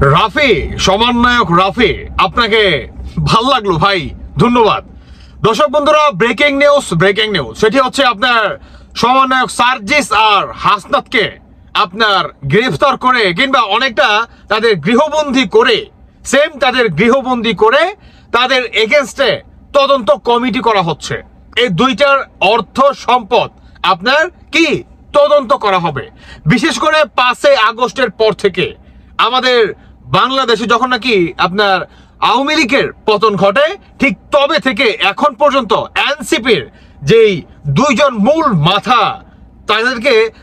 রাফি, সমন্বয়ক রাফি, আপনাকে ভাল লাগলো ভাই, ধন্যবাদ। দর্শক বন্ধুরা, ব্রেকিং নিউজ সেটি হচ্ছে আপনার সমন্বয়ক সার্জিস আর হাসনাতকে আপনার গ্রেফতার করে কিংবা অনেকটা তাদের গৃহবন্দী করে তাদের এগেনস্টে তদন্ত কমিটি করা হচ্ছে। এই দুইটার অর্থ সম্পদ আপনার কি তদন্ত করা হবে। বিশেষ করে 5 আগস্টের পর থেকে আমাদের বাংলাদেশে যখন নাকি আপনার আওয়ামী লীগের পতন ঘটে, ঠিক তবে থেকে এখন পর্যন্ত এনসিপির যেই দুইজন মূল মাথা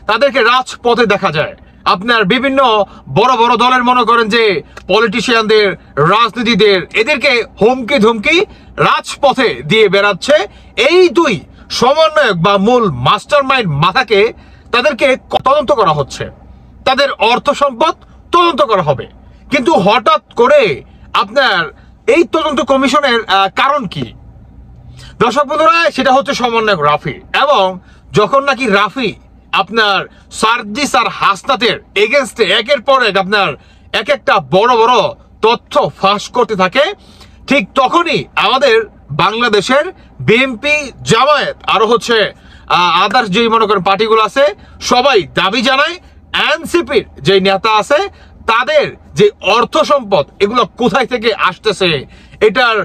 তাদেরকে রাজপথে দেখা যায়। আপনার বিভিন্ন বড় বড় দলের মনে করেন যে পলিটিশিয়ানদের, রাজনীতিদের, এদেরকে হুমকি ধুমকি রাজপথে দিয়ে বেড়াচ্ছে। এই দুই সমন্বয়ক বা মূল মাস্টার মাইন্ড মাথাকে তাদেরকে তদন্ত করা হচ্ছে, তাদের অর্থ সম্পদ তদন্ত করা হবে। কিন্তু হঠাৎ করে আপনার এই তদন্ত কমিশনের কারণ কি দর্শক বন্ধুরা? সেটা হচ্ছে সমন্বয়ক রাফি। এবং যখন নাকি রাফি আপনার সার্জিস আর হাসনাতের এগেনস্টে একের পর এক আপনার এক একটা বড় বড় তথ্য ফাঁস করতে থাকে, ঠিক তখনই আমাদের বাংলাদেশের বিএনপি, জামায়াত আরো হচ্ছে আদার্স যেই মনে করেন পার্টিগুলো আছে, সবাই দাবি জানায় এনসিপির যে নেতা আছে তাদের যে অর্থ সম্পদ এগুলো কোথায় থেকে আসতেছে, এটার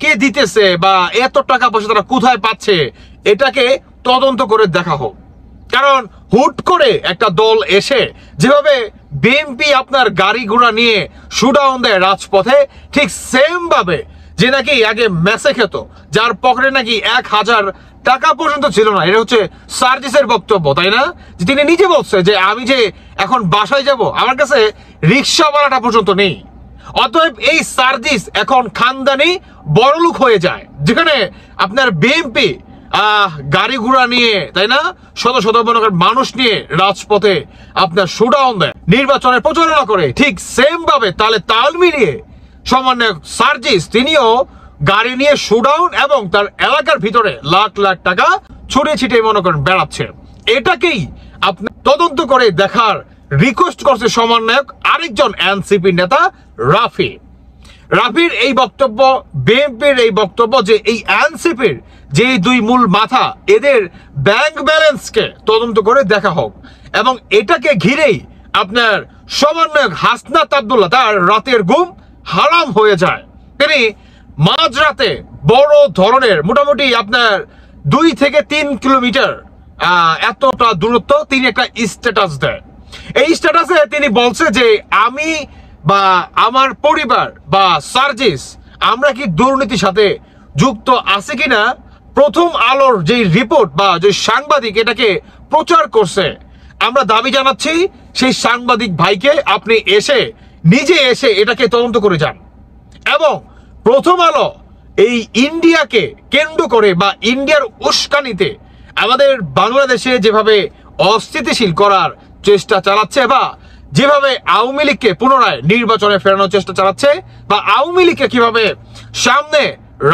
কে দিতেছে বা এত টাকা পয়সা তারা কোথায় পাচ্ছে, এটাকে তদন্ত করে দেখা হোক। কারণ হুট করে একটা দল এসে যেভাবে বিএনপি আপনার গাড়ি ঘোড়া নিয়ে শুডাউন দেয় রাজপথে, ঠিক সেম ভাবে যে নাকি আগে মেসে খেত, যার পকেটে নাকি 1000 টাকা পর্যন্ত ছিল না, এটা হচ্ছে সার্জিসের বক্তব্য, তাই না? যে তিনি নিজে বলছে যে আমি যে এখন বাসায় যাব, আমার কাছে রিক্সা ভাড়াটা পর্যন্ত নেই। অতএব এই সার্জিস এখন খানদানি বড়লোক হয়ে যায়, যেখানে আপনার বিএনপি গাড়ি ঘোড়া নিয়ে, তাই না, শত শত মানুষ নিয়ে রাজপথে আপনার শুডাউন দেয়, নির্বাচনের প্রচারণা করে। ঠিক সেম ভাবে তাল মিলিয়ে সমন্বয়ক সার্জিস তিনিও গাড়ি নিয়ে শুডাউন এবং তার এলাকার ভিতরে লাখ লাখ টাকা ছড়িয়ে ছিটিয়ে মনে করেন বেড়াচ্ছে। এটাকেই আপনি তদন্ত করে দেখার রিকোয়েস্ট করছে সমন্বয়ক আরেকজন এনসিপি নেতা রাফির এই বক্তব্য, বিএনপির এই বক্তব্য যে এই এনসিপির যে দুই মূল মাথা, এদের ব্যাংক ব্যালেন্সকে তদন্ত করে দেখা হোক। এবং এটাকে ঘিরেই আপনার সমন্বয়ক হাসনাত আব্দুল্লাহ তার রাতের ঘুম হারাম হয়ে যায়। তিনি মাঝরাতে বড় ধরনের মোটামুটি আপনার 2 থেকে 3 কিলোমিটার এতটা দূরত্ব তিনি একটা স্ট্যাটাস দেয়। এই স্ট্যাটাসে তিনি বলছে যে আমি বা আমার পরিবার বা সার্জিস আমরা কি দুর্নীতির সাথে যুক্ত আছে কিনা, প্রথম আলোর যে রিপোর্ট বা যে সাংবাদিক এটাকে প্রচার করছে, আমরা দাবি জানাচ্ছি সেই সাংবাদিক ভাইকে আপনি নিজে এসে এটাকে তদন্ত করে যান। এবং প্রথম আলো এই ইন্ডিয়াকে কেন্দ্র করে বা ইন্ডিয়ার উস্কানিতে আমাদের বাংলাদেশে যেভাবে অস্থিতিশীল করার চেষ্টা চালাচ্ছে বা যেভাবে আওয়ামী লীগকে পুনরায় নির্বাচনে ফেরানোর চেষ্টা চালাচ্ছে বা আওয়ামী লীগকে কিভাবে সামনে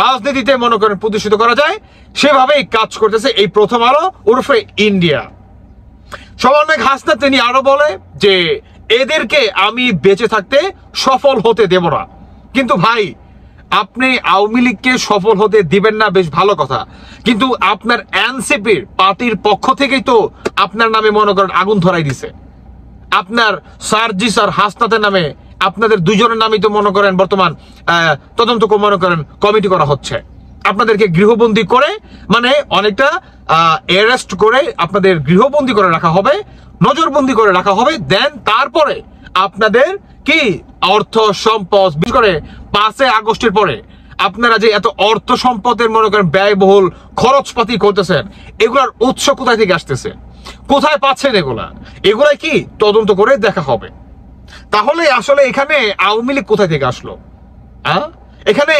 রাজনীতিতে মনে করেন প্রতিষ্ঠিত করা যায়, সেভাবেই কাজ করতেছে এই প্রথম আলো উর্ফে ইন্ডিয়া। সমন্বয়ক হাসনাত তিনি আরো বলে যে এদেরকে আমি বেঁচে থাকতে সফল হতে দেব না। কিন্তু ভাই, আপনি আওয়ামী লীগকে সফল হতে দিবেন না, বেশ ভালো কথা, কিন্তু আপনার এনসিপির পার্টির পক্ষ থেকেই তো আপনার নামে মনে করেন আগুন ধরাই দিছে। আপনার সার্জিস আর হাসনাতের নামে, আপনাদের দুজনের নামে তো মনে করেন বর্তমান তদন্ত মনে করেন কমিটি করা হচ্ছে। আপনাদেরকে গৃহবন্দী করে মানে অনেকটা অ্যারেস্ট করে আপনাদের গৃহবন্দী করে রাখা হবে, নজরবন্দি করে রাখা হবে। দেন তারপরে আপনাদের কি অর্থ সম্পদ, বিশেষ করে 5 আগস্টের পরে আপনারা যে এত অর্থ সম্পদের মনে করেন ব্যয়বহুল খরচপাতি করতেছেন, এগুলার উৎস কোথায় থেকে আসতেছে, কোথায় পাচ্ছেন, এগুলাই কি তদন্ত করে দেখা হবে। তাহলে আসলে এখানে আওয়ামী লীগ কোথায় থেকে আসলো, এখানে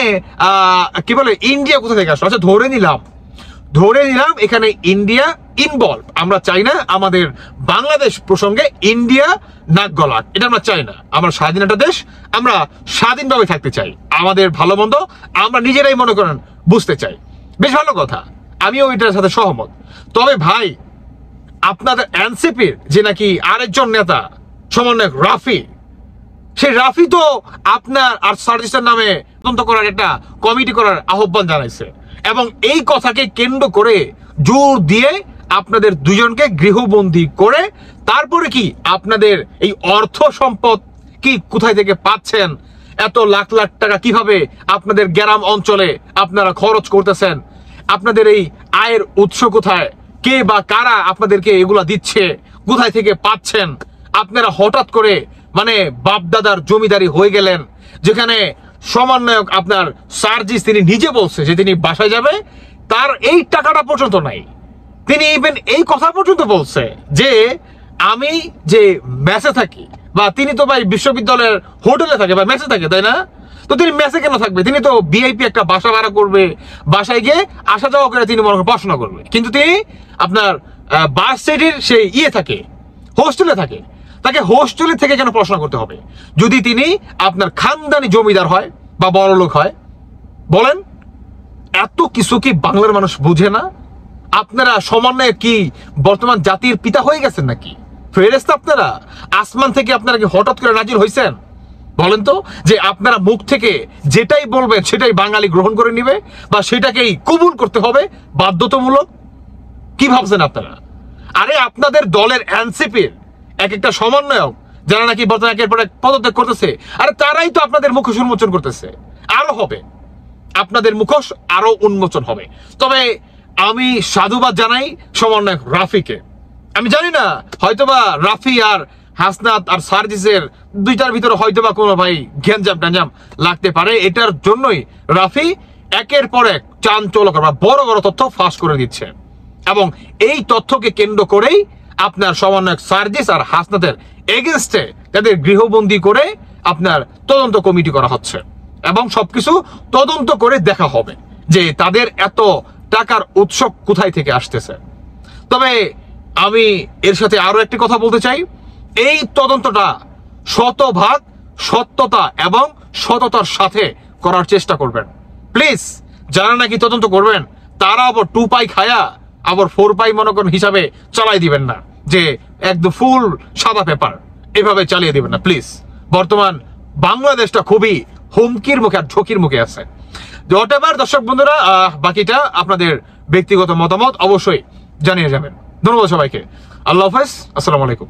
কি বলে ইন্ডিয়া কোথা থেকে আসলো? আচ্ছা, ধরে নিলাম এখানে ইন্ডিয়া ইনভলভ। আমরা চাই না আমাদের বাংলাদেশ প্রসঙ্গে ইন্ডিয়া নাক গলাক, এটা আমরা চাই না। আমরা স্বাধীন একটা দেশ, আমরা স্বাধীনভাবে থাকতে চাই, আমাদের ভালো মন্দ আমরা নিজেরাই মনে করেন বুঝতে চাই। বেশ ভালো কথা, আমিও এটার সাথে সহমত। তবে ভাই, আপনাদের এনসিপির যে নাকি আরেকজন নেতা সমন্বয়ক রাফি, সেই রাফি তো আপনার আর সার্জিসের নামে তদন্ত করার একটা কমিটি করার আহ্বান জানাইছে, এবং এই কথাকে কেন্দ্র করে জোর দিয়ে আপনাদের দুজনকে গৃহবন্দী করে তারপরে কি আপনাদের এই অর্থ সম্পদ কি কোথায় থেকে পাচ্ছেন, এত লাখ লাখ টাকা কিভাবে আপনাদের গ্রাম অঞ্চলে আপনারা খরচ করতেছেন, আপনাদের এই আয়ের উৎস কোথায়, কে বা কারা আপনাদেরকে এগুলা দিচ্ছে, কোথায় থেকে পাচ্ছেন, আপনারা হঠাৎ করে মানে বাপদাদার জমিদারি হয়ে গেলেন, যেখানে সমন্বয়ক আপনার সার্জিস তিনি নিজে বলছে যে তিনি বাসায় যাবে, তার এই টাকাটা পর্যন্ত নাই। তিনি ইভেন এই কথা পর্যন্ত বলছে যে আমি যে মেসে থাকি, বা তিনি তো ভাই বিশ্ববিদ্যালয়ের হোটেলে থাকে বা মেসে থাকে, তাই না? তো তিনি মেসে কেন থাকবে? তিনি তো ভিআইপি একটা বাসা ভাড়া করবে, বাসায় গিয়ে আসা যাওয়া করে তিনি মনে করেন পড়াশোনা করবে, কিন্তু তিনি আপনার ভার্সিটির সেই থাকে, হোস্টেলে থাকে। তাকে হোস্টেলে থেকে কেন পড়াশোনা করতে হবে যদি তিনি আপনার খানদানি জমিদার হয় বা বড় লোক হয়? বলেন, এত কিছু কি বাংলার মানুষ বুঝে না? আপনারা সমন্বয়ে কি বর্তমান জাতির পিতা হয়ে গেছেন নাকি? ফেরেশতা আপনারা? আসমান থেকে আপনারা কি হঠাৎ করে নাজিল হয়েছেন? বলেন তো, যে আপনারা মুখ থেকে যেটাই বলবেন সেটাই বাঙালি গ্রহণ করে নিবে, বা সেটাকেই কবুল করতে হবে বাধ্যতামূলক? কি ভাবছেন আপনারা? আরে আপনাদের দলের এনসিপির এক একটা সমন্বয়ক যারা নাকি বর্তমানে একের পর এক পদত্যাগ করতেছে, আরে তারাই তো আপনাদের মুখোশ উন্মোচন করতেছে। আরো হবে, আপনাদের মুখোশ আরো উন্মোচন হবে। তবে আমি সাধুবাদ জানাই সমন্বয়ক রাফিকে। আমি জানি না, হয়তোবা রাফি আর হাসনাত আর সার্জিসের দুইটার ভিতরে হয়তোবা কোনো ভাই ঘ্যানজাম ট্যানজাম লাগতে পারে, এটার জন্যই রাফি একের পর এক চাঞ্চল্যকর বা বড় বড় তথ্য ফাঁস করে দিচ্ছে, এবং এই তথ্যকে কেন্দ্র করেই আপনার সমন্বয়ক সার্জিস আর হাসনাতের এগেনস্টে তাদের গৃহবন্দী করে আপনার তদন্ত কমিটি করা হচ্ছে, এবং সবকিছু তদন্ত করে দেখা হবে যে তাদের এত টাকার উৎস কোথায় থেকে আসতেছে। তবে আমি এর সাথে আরো একটি কথা বলতে চাই, এই তদন্তটা শতভাগ সত্যতা এবং সততার সাথে করার চেষ্টা করবেন প্লিজ। যারা নাকি তদন্ত করবেন তারা আবার 2 পাই খায়া আবার 4 পাই মনে করেন হিসাবে চালাই দিবেন না, যে একদম ফুল সাদা পেপার এভাবে চালিয়ে দিবেন না প্লিজ। বর্তমান বাংলাদেশটা খুবই হুমকির মুখে আর ঝুঁকির মুখে আছে। হোয়াটএভার দর্শক বন্ধুরা, বাকিটা আপনাদের ব্যক্তিগত মতামত অবশ্যই জানিয়ে যাবেন। ধন্যবাদ সবাইকে। আল্লাহ হাফেজ, আসসালামু আলাইকুম।